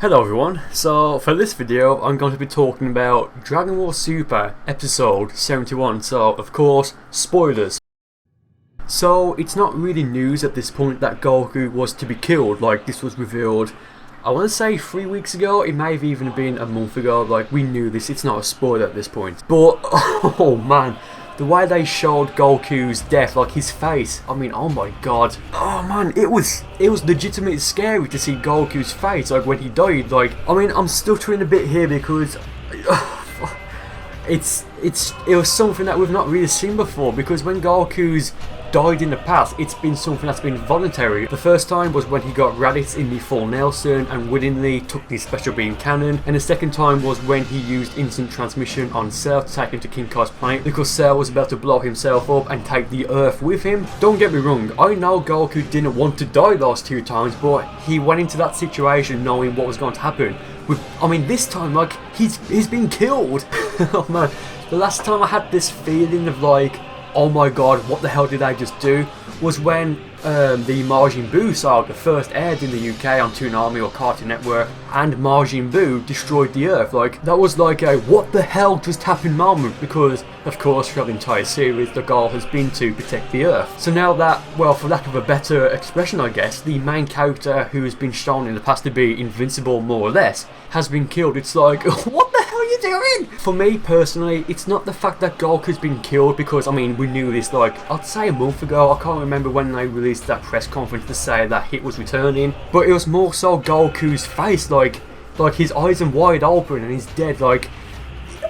Hello everyone, so for this video I'm going to be talking about Dragon Ball Super episode 71, so of course, spoilers. So it's not really news at this point that Goku was to be killed, like this was revealed, I want to say 3 weeks ago, it may have even been a month ago, like we knew this, it's not a spoiler at this point. But, oh man, the way they showed Goku's death, like his face, I mean, oh my god. Oh man, it was legitimately scary to see Goku's face, like when he died. Like, I mean, I'm stuttering a bit here because it was something that we've not really seen before, because when Goku's died in the past, it's been something that's been voluntary. The first time was when he got Raditz in the full Nelson and willingly took the special beam cannon, and the second time was when he used instant transmission on Cell to take him to King Kai's planet because Cell was about to blow himself up and take the Earth with him. Don't get me wrong, I know Goku didn't want to die those two times, but he went into that situation knowing what was going to happen. I mean, this time, like, he's been killed. Oh man, the last time I had this feeling of like, oh my god, what the hell did I just do, was when the Majin Buu saga first aired in the UK on Toonami or Cartoon Network, and Majin Buu destroyed the Earth. Like, that was like a what the hell just happened moment, because of course throughout the entire series the goal has been to protect the Earth. So now that, well, for lack of a better expression I guess, the main character who has been shown in the past to be invincible more or less has been killed, it's like, what the hell are you doing? For me personally, it's not the fact that Goku's been killed, because I mean we knew this like I'd say a month ago. I can't remember when they released that press conference to say that Hit was returning, but it was more so Goku's face, like his eyes are wide open and he's dead. Like,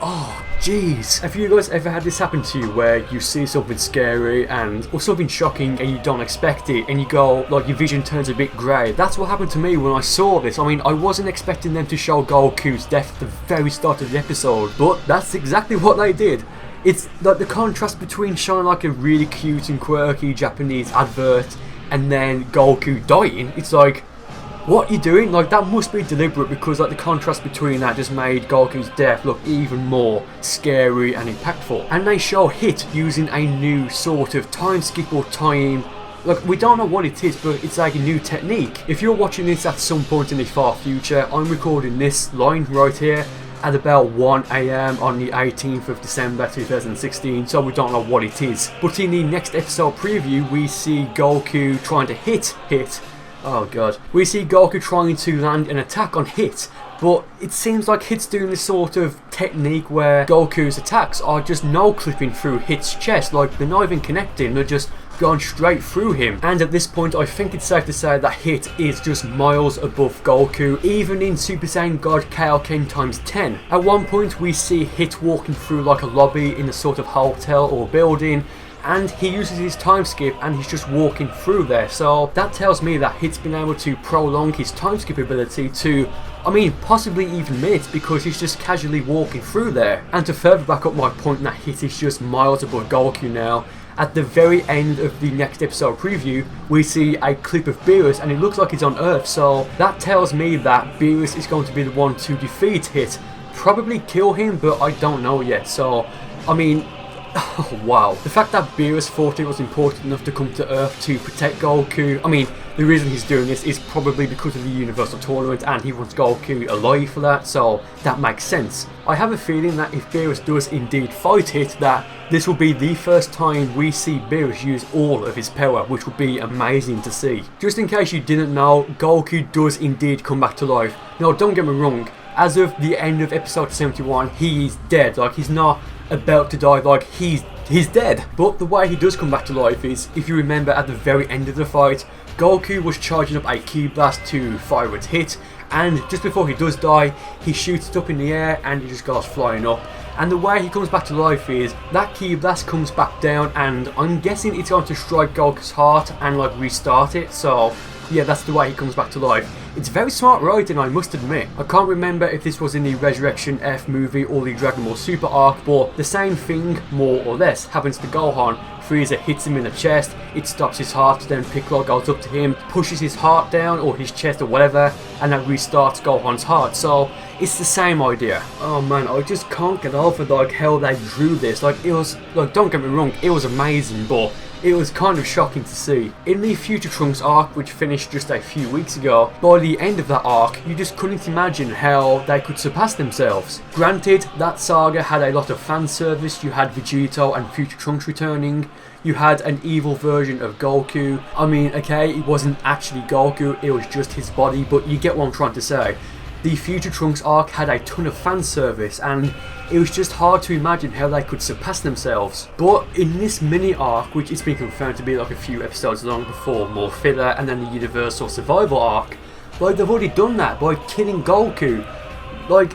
oh jeez. Have you guys ever had this happen to you where you see something scary or something shocking and you don't expect it and you go, like, your vision turns a bit grey? That's what happened to me when I saw this. I mean, I wasn't expecting them to show Goku's death at the very start of the episode, but that's exactly what they did. It's like the contrast between showing like a really cute and quirky Japanese advert and then Goku dying. It's like, what are you doing? Like, that must be deliberate, because like the contrast between that just made Goku's death look even more scary and impactful. And they show Hit using a new sort of time skip or time, like, we don't know what it is, but it's like a new technique. If you're watching this at some point in the far future, I'm recording this line right here at about 1 AM on the 18th of December 2016, so we don't know what it is. But in the next episode preview, we see Goku trying to hit. Oh god. We see Goku trying to land an attack on Hit, but it seems like Hit's doing this sort of technique where Goku's attacks are just no-clipping through Hit's chest, like they're not even connecting, they're just going straight through him. And at this point I think it's safe to say that Hit is just miles above Goku, even in Super Saiyan God Kaioken times 10. At one point we see Hit walking through like a lobby in a sort of hotel or building, and he uses his time skip and he's just walking through there. So that tells me that Hit's been able to prolong his time skip ability to, I mean, possibly even minutes, because he's just casually walking through there. And to further back up my point that Hit is just miles above Goku now, at the very end of the next episode preview, we see a clip of Beerus and it looks like he's on Earth, so that tells me that Beerus is going to be the one to defeat Hit. Probably kill him, but I don't know yet. So, I mean, oh, wow. The fact that Beerus thought it was important enough to come to Earth to protect Goku, I mean, the reason he's doing this is probably because of the Universal Tournament and he wants Goku alive for that, so that makes sense. I have a feeling that if Beerus does indeed fight Hit, that this will be the first time we see Beerus use all of his power, which would be amazing to see. Just in case you didn't know, Goku does indeed come back to life. Now, don't get me wrong, as of the end of episode 71, he is dead. Like, he's not about to die, like he's dead. But the way he does come back to life is, if you remember at the very end of the fight, Goku was charging up a Ki Blast to fire at Hit, and just before he does die, he shoots it up in the air and he just goes flying up. And the way he comes back to life is that Ki Blast comes back down, and I'm guessing it's going to strike Goku's heart and like restart it. So yeah, that's the way he comes back to life. It's very smart writing, I must admit. I can't remember if this was in the Resurrection F movie or the Dragon Ball Super arc, but the same thing, more or less, happens to Gohan. Frieza hits him in the chest, it stops his heart, then Piccolo goes up to him, pushes his heart down, or his chest or whatever, and that restarts Gohan's heart. So it's the same idea. Oh man, I just can't get over like how they drew this. Like, it was, like, don't get me wrong, it was amazing, but it was kind of shocking to see. In the Future Trunks arc, which finished just a few weeks ago, by the end of that arc, you just couldn't imagine how they could surpass themselves. Granted, that saga had a lot of fan service. You had Vegito and Future Trunks returning. You had an evil version of Goku. I mean, okay, it wasn't actually Goku, it was just his body, but you get what I'm trying to say. The Future Trunks arc had a ton of fan service, and it was just hard to imagine how they could surpass themselves. But in this mini arc, which has been confirmed to be like a few episodes long before more filler, and then the Universal Survival arc, like they've already done that by killing Goku. Like,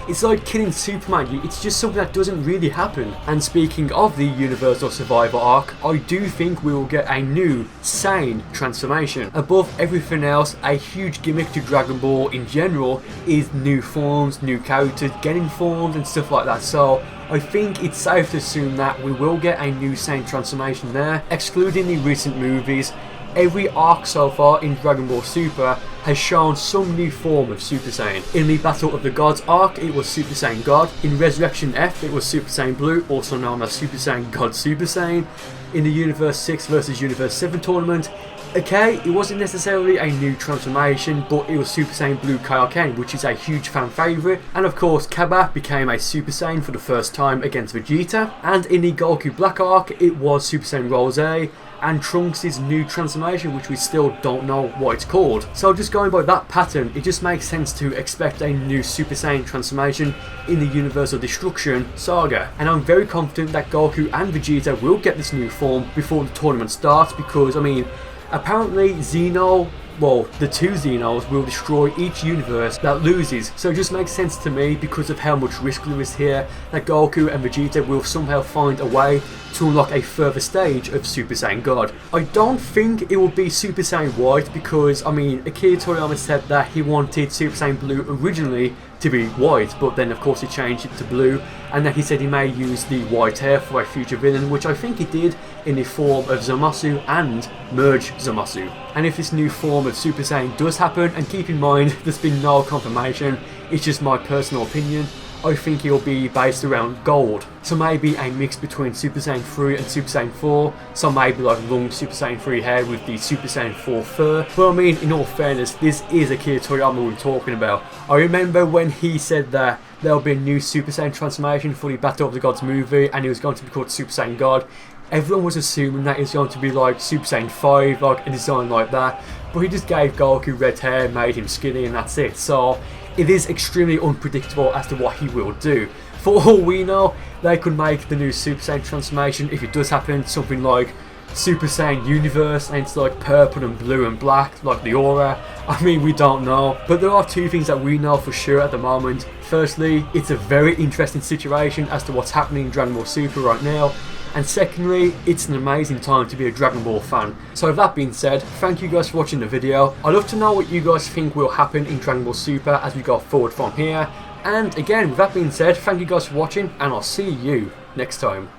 it's like killing Superman. It's just something that doesn't really happen. And speaking of the Universal Survivor arc, I do think we will get a new, sane transformation. Above everything else, a huge gimmick to Dragon Ball in general is new forms, new characters getting formed and stuff like that. So I think it's safe to assume that we will get a new sane transformation there. Excluding the recent movies, every arc so far in Dragon Ball Super has shown some new form of Super Saiyan. In the Battle of the Gods arc, it was Super Saiyan God. In Resurrection F, it was Super Saiyan Blue, also known as Super Saiyan God Super Saiyan. In the Universe 6 vs Universe 7 tournament, okay, it wasn't necessarily a new transformation, but it was Super Saiyan Blue Kaioken, which is a huge fan favourite. And of course, Cabba became a Super Saiyan for the first time against Vegeta. And in the Goku Black arc, it was Super Saiyan Rose and Trunks' new transformation, which we still don't know what it's called. So just going by that pattern, it just makes sense to expect a new Super Saiyan transformation in the Universal Destruction saga. And I'm very confident that Goku and Vegeta will get this new form before the tournament starts, because, I mean, apparently the two Xenos will destroy each universe that loses, so it just makes sense to me, because of how much risk there is here, that Goku and Vegeta will somehow find a way to unlock a further stage of Super Saiyan God. I don't think it will be Super Saiyan White, because, I mean, Akira Toriyama said that he wanted Super Saiyan Blue originally to be white, but then of course he changed it to blue, and then he said he may use the white hair for a future villain, which I think he did in the form of Zamasu and Merge Zamasu. And if this new form of Super Saiyan does happen, and keep in mind there's been no confirmation, it's just my personal opinion, I think it'll be based around gold. So maybe a mix between Super Saiyan 3 and Super Saiyan 4. So maybe like long Super Saiyan 3 hair with the Super Saiyan 4 fur. But I mean, in all fairness, this is Akira Toriyama we're talking about. I remember when he said that there'll be a new Super Saiyan transformation for the Battle of the Gods movie, and it was going to be called Super Saiyan God. Everyone was assuming that it's going to be like Super Saiyan 5, like a design like that. But he just gave Goku red hair, made him skinny, and that's it. So it is extremely unpredictable as to what he will do. For all we know, they could make the new Super Saiyan transformation, if it does happen, something like Super Saiyan Universe, and it's like purple and blue and black, like the aura. I mean, we don't know. But there are two things that we know for sure at the moment. Firstly, it's a very interesting situation as to what's happening in Dragon Ball Super right now. And secondly, it's an amazing time to be a Dragon Ball fan. So with that being said, thank you guys for watching the video. I'd love to know what you guys think will happen in Dragon Ball Super as we go forward from here. And again, with that being said, thank you guys for watching, and I'll see you next time.